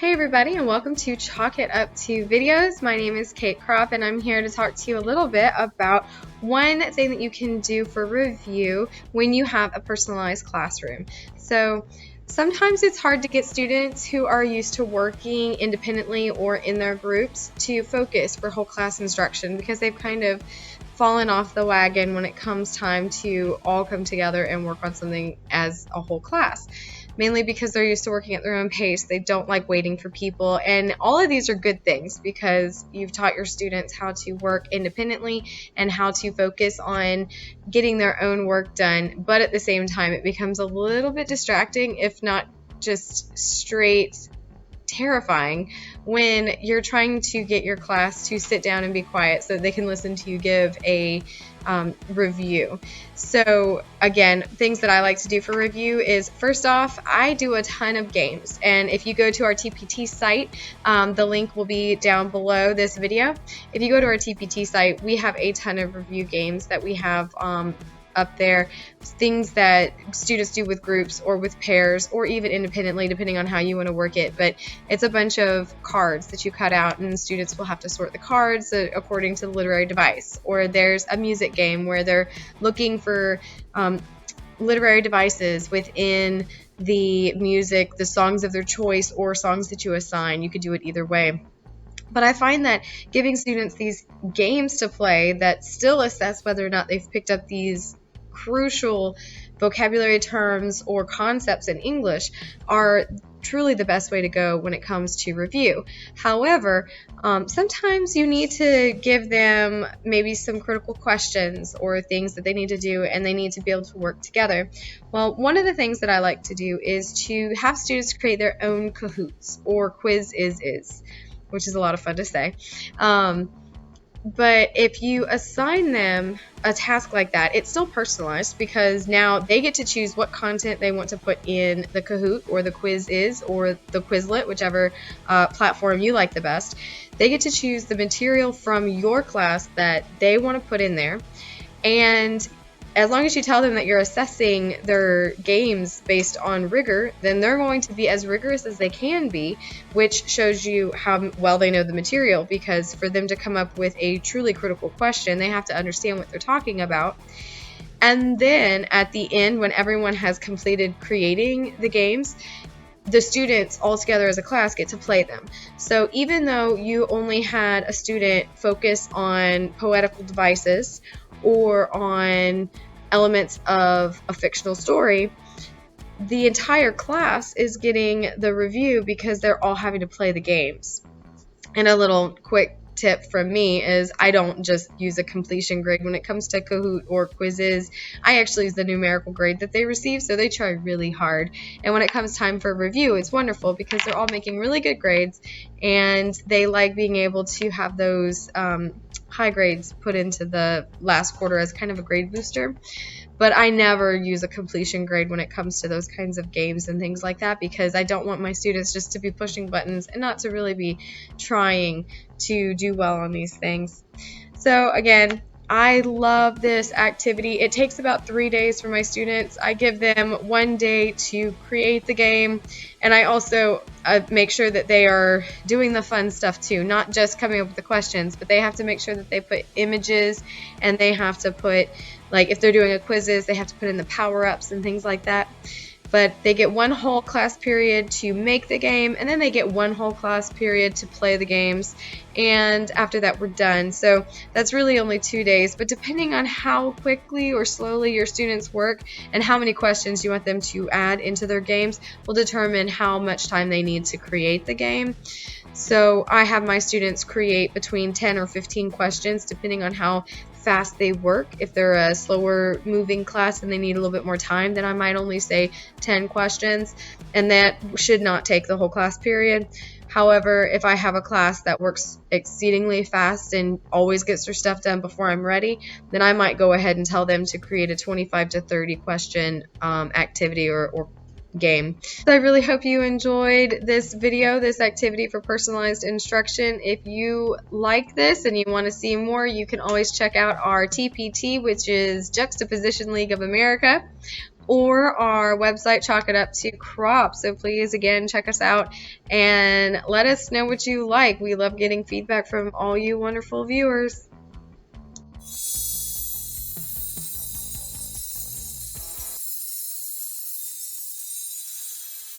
Hey everybody, and welcome to Chalk It Up to Videos. My name is Kate Kropp, and I'm here to talk to you a little bit about one thing that you can do for review when you have a personalized classroom. So sometimes it's hard to get students who are used to working independently or in their groups to focus for whole class instruction because they've kind of fallen off the wagon when it comes time to all come together and work on something as a whole class. Mainly because they're used to working at their own pace. They don't like waiting for people. And all of these are good things because you've taught your students how to work independently and how to focus on getting their own work done. But at the same time, it becomes a little bit distracting, if not just straight terrifying, when you're trying to get your class to sit down and be quiet so that they can listen to you give a review. So again, things that I like to do for review is, first off, I do a ton of games, and if you go to our TPT site, the link will be down below this video. If you go to our TPT site, we have a ton of review games that we have up there, things that students do with groups or with pairs or even independently, depending on how you want to work it. But it's a bunch of cards that you cut out, and students will have to sort the cards according to the literary device. Or there's a music game where they're looking for literary devices within the music, the songs of their choice or songs that you assign. You could do it either way. But I find that giving students these games to play that still assess whether or not they've picked up these crucial vocabulary terms or concepts in English are truly the best way to go when it comes to review. However, sometimes you need to give them maybe some critical questions or things that they need to do, and they need to be able to work together. Well, one of the things that I like to do is to have students create their own Kahoots or quiz is, which is a lot of fun to say. But if you assign them a task like that, it's still personalized because now they get to choose what content they want to put in the Kahoot or the quiz is or the Quizlet, whichever platform you like the best. They get to choose the material from your class that they want to put in there. And as long as you tell them that you're assessing their games based on rigor, then they're going to be as rigorous as they can be, which shows you how well they know the material, because for them to come up with a truly critical question, they have to understand what they're talking about. And then at the end, when everyone has completed creating the games, the students all together as a class get to play them. So even though you only had a student focus on poetical devices or on elements of a fictional story, the entire class is getting the review because they're all having to play the games. And a little quick tip from me is I don't just use a completion grade when it comes to Kahoot or quizzes. I actually use the numerical grade that they receive, so they try really hard. And when it comes time for review, it's wonderful because they're all making really good grades, and they like being able to have those high grades put into the last quarter as kind of a grade booster. But I never use a completion grade when it comes to those kinds of games and things like that, because I don't want my students just to be pushing buttons and not to really be trying to do well on these things. So again, I love this activity. It takes about 3 days for my students. I give them 1 day to create the game, and I also make sure that they are doing the fun stuff too, not just coming up with the questions, but they have to make sure that they put images, and they have to put, like if they're doing a quizzes, they have to put in the power-ups and things like that. But they get one whole class period to make the game, and then they get one whole class period to play the games, and after that we're done. So that's really only 2 days, but depending on how quickly or slowly your students work and how many questions you want them to add into their games will determine how much time they need to create the game. So I have my students create between 10 or 15 questions depending on how fast they work. If they're a slower moving class and they need a little bit more time, then I might only say 10 questions, and that should not take the whole class period. However, if I have a class that works exceedingly fast and always gets their stuff done before I'm ready, then I might go ahead and tell them to create a 25 to 30 question activity or game. So I really hope you enjoyed this video, this activity for personalized instruction. If you like this and you want to see more, you can always check out our TPT, which is Juxtaposition League of America. or our website, Chalk It Up to Crop. So please, again, check us out and let us know what you like. We love getting feedback from all you wonderful viewers.